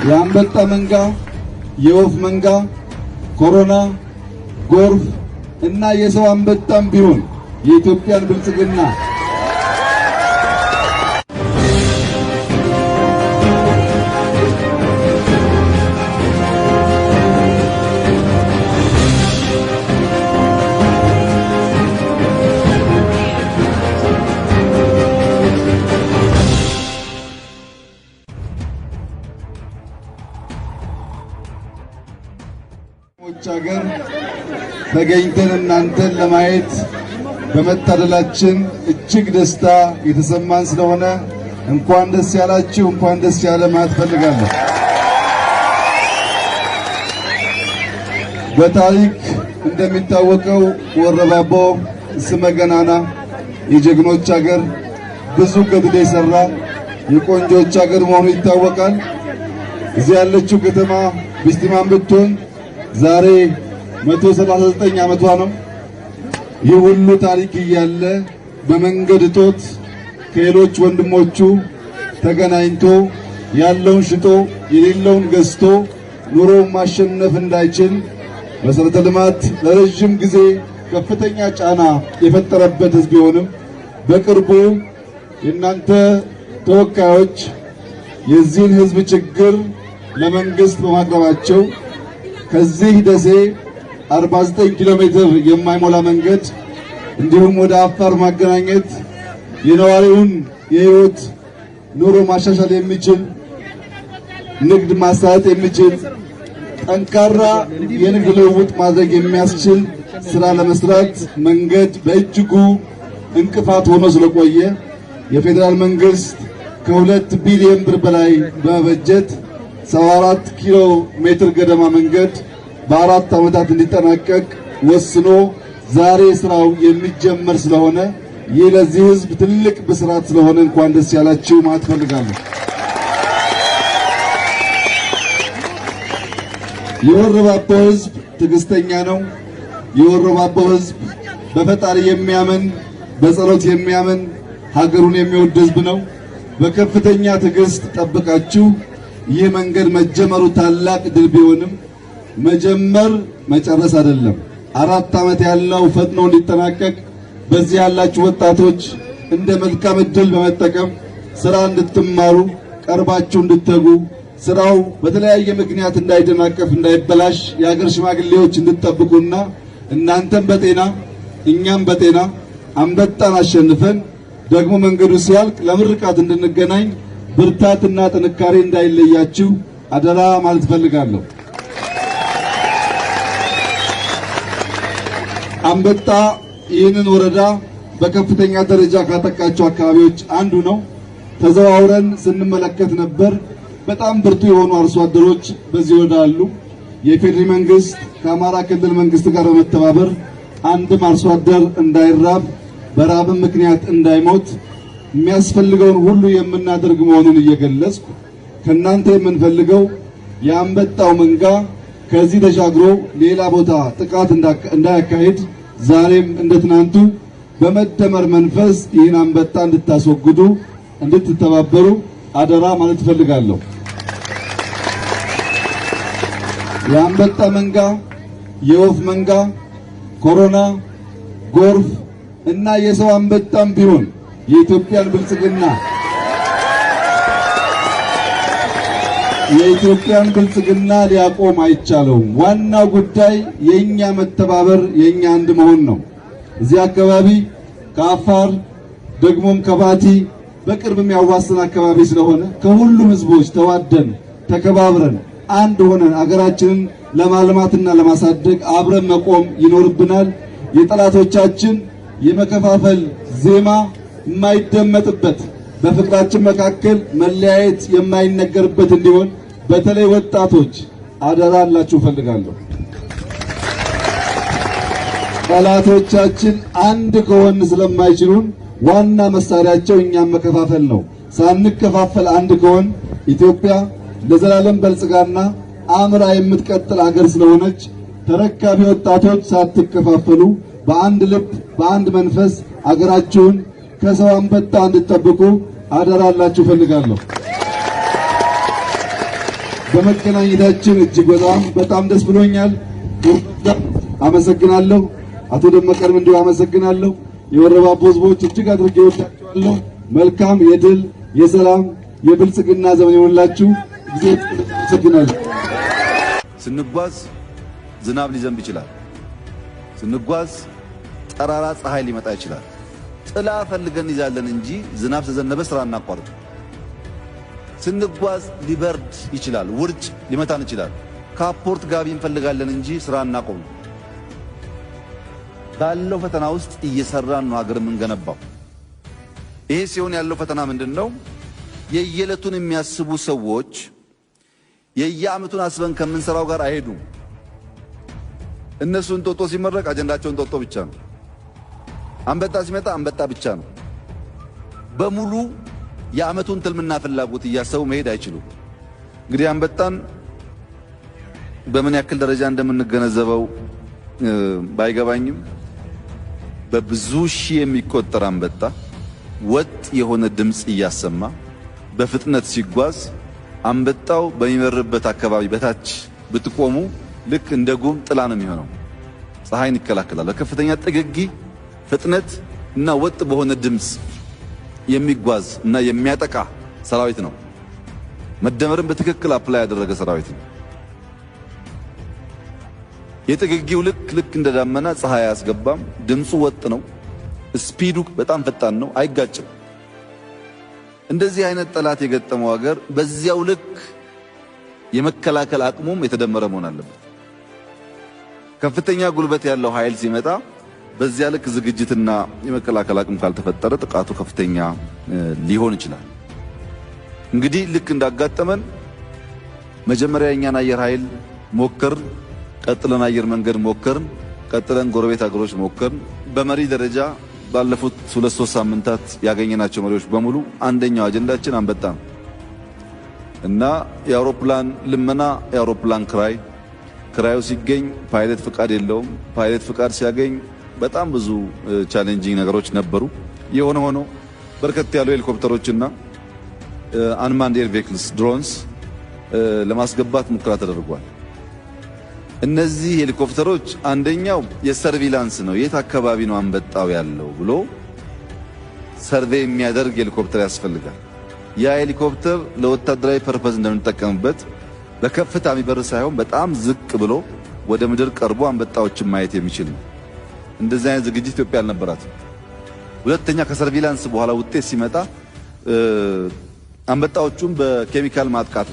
የአንበጣ መንጋ፣ የወፍ መንጋ፣ ኮሮና፣ ጎርፍ እና የሰው አንበጣም ቢሆን የኢትዮጵያን ብልጽግና ሀገር ተገኝተን እናንተን ለማየት በመታደላችን እጅግ ደስታ የተሰማን ስለሆነ እንኳን ደስ ያላችሁ፣ እንኳን ደስ ያለ ማለት ፈልጋለሁ። በታሪክ እንደሚታወቀው ወረባቦ ስመ ገናና የጀግኖች ሀገር፣ ብዙ ገድል የሰራ የቆንጆች ሀገር መሆኑ ይታወቃል። እዚህ ያለችው ከተማ ቢስቲማን ብትሆን ዛሬ 139 ዓመቷ ነው። ይህ ሁሉ ታሪክ እያለ በመንገድ እጦት ከሌሎች ወንድሞቹ ተገናኝቶ ያለውን ሽጦ የሌለውን ገዝቶ ኑሮውን ማሸነፍ እንዳይችል መሰረተ ልማት ለረጅም ጊዜ ከፍተኛ ጫና የፈጠረበት ሕዝብ ቢሆንም በቅርቡ የእናንተ ተወካዮች የዚህን ሕዝብ ችግር ለመንግስት በማቅረባቸው ከዚህ ደሴ 49 ኪሎ ሜትር የማይሞላ መንገድ እንዲሁም ወደ አፋር ማገናኘት የነዋሪውን የህይወት ኑሮ ማሻሻል የሚችል ንግድ ማሳለጥ የሚችል ጠንካራ የንግድ ልውውጥ ማድረግ የሚያስችል ስራ ለመስራት መንገድ በእጅጉ እንቅፋት ሆኖ ስለቆየ የፌዴራል መንግስት ከ2 ቢሊዮን ብር በላይ በመበጀት 74 ኪሎ ሜትር ገደማ መንገድ በ4 ዓመታት እንዲጠናቀቅ ወስኖ ዛሬ ስራው የሚጀመር ስለሆነ ይህ ለዚህ ህዝብ ትልቅ ብስራት ስለሆነ እንኳን ደስ ያላችሁ ማለት ፈልጋለሁ። የወረባቦ ህዝብ ትዕግስተኛ ነው። የወረባቦ ህዝብ በፈጣሪ የሚያምን በጸሎት የሚያምን ሀገሩን የሚወድ ህዝብ ነው። በከፍተኛ ትዕግስት ጠብቃችሁ ይህ መንገድ መጀመሩ ታላቅ ድል ቢሆንም መጀመር መጨረስ አይደለም። 4 ዓመት ያለው ፈጥኖ እንዲጠናቀቅ በዚህ ያላችሁ ወጣቶች እንደ መልካም ዕድል በመጠቀም ስራ እንድትማሩ ቀርባችሁ እንድትተጉ ስራው በተለያየ ምክንያት እንዳይደናቀፍ እንዳይበላሽ የሀገር ሽማግሌዎች እንድትጠብቁና እናንተም በጤና እኛም በጤና አንበጣን አሸንፈን ደግሞ መንገዱ ሲያልቅ ለምርቃት እንድንገናኝ ብርታትና ጥንካሬ እንዳይለያችሁ አደራ ማለት ፈልጋለሁ። አንበጣ ይህንን ወረዳ በከፍተኛ ደረጃ ካጠቃቸው አካባቢዎች አንዱ ነው። ተዘዋውረን ስንመለከት ነበር። በጣም ብርቱ የሆኑ አርሶ አደሮች በዚህ ወረዳ አሉ። የፌዴራል መንግስት ከአማራ ክልል መንግስት ጋር በመተባበር አንድም አርሶ አደር እንዳይራብ በራብም ምክንያት እንዳይሞት የሚያስፈልገውን ሁሉ የምናደርግ መሆኑን እየገለጽኩ ከናንተ የምንፈልገው የአንበጣው መንጋ ከዚህ ተሻግሮ ሌላ ቦታ ጥቃት እንዳያካሂድ ዛሬም እንደትናንቱ በመደመር መንፈስ ይህን አንበጣ እንድታስወግዱ እንድትተባበሩ አደራ ማለት ፈልጋለሁ። የአንበጣ መንጋ፣ የወፍ መንጋ፣ ኮሮና፣ ጎርፍ እና የሰው አንበጣም ቢሆን የኢትዮጵያን ብልጽግና ሊያቆም አይቻለውም። ዋናው ጉዳይ የኛ መተባበር የኛ አንድ መሆን ነው። እዚህ አካባቢ ከአፋር ደግሞም ከባቲ በቅርብ የሚያዋስን አካባቢ ስለሆነ ከሁሉም ህዝቦች ተዋደን ተከባብረን አንድ ሆነን አገራችንን ለማልማትና ለማሳደግ አብረን መቆም ይኖርብናል። የጠላቶቻችን የመከፋፈል ዜማ የማይደመጥበት በፍቅራችን መካከል መለያየት የማይነገርበት እንዲሆን በተለይ ወጣቶች አደራ አላችሁ ፈልጋለሁ። ጠላቶቻችን አንድ ከሆን ስለማይችሉን ዋና መሳሪያቸው እኛም መከፋፈል ነው። ሳንከፋፈል አንድ ከሆን ኢትዮጵያ ለዘላለም በልጽጋና አምራ የምትቀጥል ሀገር ስለሆነች ተረካቢ ወጣቶች ሳትከፋፈሉ በአንድ ልብ በአንድ መንፈስ አገራችሁን ከሰው አንበጣ እንድትጠብቁ አደራ አላችሁ ፈልጋለሁ። በመገናኘታችን እጅግ በጣም ደስ ብሎኛል። አመሰግናለሁ። አቶ ደመቀንም እንዲሁ አመሰግናለሁ። የወረባቦ ህዝቦች እጅግ አድርጌ ወዳችኋለሁ። መልካም የድል የሰላም የብልጽግና ዘመን ይሁንላችሁ። እግዚአብሔር አመሰግናለሁ። ስንጓዝ ዝናብ ሊዘንብ ይችላል። ስንጓዝ ጠራራ ፀሐይ ሊመጣ ይችላል። ጥላ ፈልገን ይዛለን እንጂ ዝናብ ተዘነበ ስራ እናቋርጥ። ስንጓዝ ሊበርድ ይችላል፣ ውርጭ ሊመታን ይችላል። ካፖርት ጋቢ እንፈልጋለን እንጂ ስራ እናቆም። ባለው ፈተና ውስጥ እየሰራን ነው ሀገር የምንገነባው። ይሄ ሲሆን ያለው ፈተና ምንድነው? የየለቱን የሚያስቡ ሰዎች የየዓመቱን አስበን ከምንሰራው ጋር አይሄዱም። እነሱ እንጦጦ ሲመረቅ አጀንዳቸው እንጦጦ ብቻ ነው። አንበጣ ሲመጣ አንበጣ ብቻ ነው። በሙሉ የዓመቱን ትልምና ፍላጎት እያሰቡ መሄድ አይችሉም። እንግዲህ አንበጣን በምን ያክል ደረጃ እንደምንገነዘበው ባይገባኝም በብዙ ሺህ የሚቆጠር አንበጣ ወጥ የሆነ ድምጽ እያሰማ በፍጥነት ሲጓዝ አንበጣው በሚመርበት አካባቢ በታች ብትቆሙ ልክ እንደ ጉም ጥላ ነው የሚሆነው። ፀሐይን ይከላከላል። በከፍተኛ ጥግጊ ፍጥነት እና ወጥ በሆነ ድምጽ የሚጓዝ እና የሚያጠቃ ሰራዊት ነው። መደመርን በትክክል አፕላይ ያደረገ ሰራዊት ነው። የጥግጊው ልክ እንደ ዳመና ፀሐይ አያስገባም። ድምፁ ወጥ ነው። ስፒዱ በጣም ፈጣን ነው። አይጋጭም። እንደዚህ አይነት ጠላት የገጠመው ሀገር በዚያው ልክ የመከላከል አቅሙም የተደመረ መሆን አለበት። ከፍተኛ ጉልበት ያለው ኃይል ሲመጣ በዚያ ልክ ዝግጅትና የመከላከል አቅም ካልተፈጠረ ጥቃቱ ከፍተኛ ሊሆን ይችላል። እንግዲህ ልክ እንዳጋጠመን መጀመሪያ የኛን አየር ኃይል ሞከርን፣ ቀጥለን አየር መንገድ ሞከርን፣ ቀጥለን ጎረቤት ሀገሮች ሞከርን። በመሪ ደረጃ ባለፉት 2-3 ሳምንታት ያገኘናቸው መሪዎች በሙሉ አንደኛው አጀንዳችን አንበጣ ነው እና የአውሮፕላን ልመና፣ የአውሮፕላን ክራዩ ሲገኝ ፓይለት ፍቃድ የለውም። ፓይለት ፍቃድ ሲያገኝ በጣም ብዙ ቻሌንጂንግ ነገሮች ነበሩ። የሆነ ሆኖ በርከት ያሉ ሄሊኮፕተሮችና አንማንድ ኤር ቬሂክልስ ድሮንስ ለማስገባት ሙከራ ተደርጓል። እነዚህ ሄሊኮፕተሮች አንደኛው የሰርቪላንስ ነው። የት አካባቢ ነው አንበጣው ያለው ብሎ ሰርቬይ የሚያደርግ ሄሊኮፕተር ያስፈልጋል። ያ ሄሊኮፕተር ለወታደራዊ ፐርፐዝ እንደምንጠቀምበት በከፍታ የሚበር ሳይሆን በጣም ዝቅ ብሎ ወደ ምድር ቀርቦ አንበጣዎችን ማየት የሚችል ነው። እንደዚህ አይነት ዝግጅት ኢትዮጵያ አልነበራትም። ሁለተኛ ከሰርቪላንስ በኋላ ውጤት ሲመጣ አንበጣዎቹን በኬሚካል ማጥቃት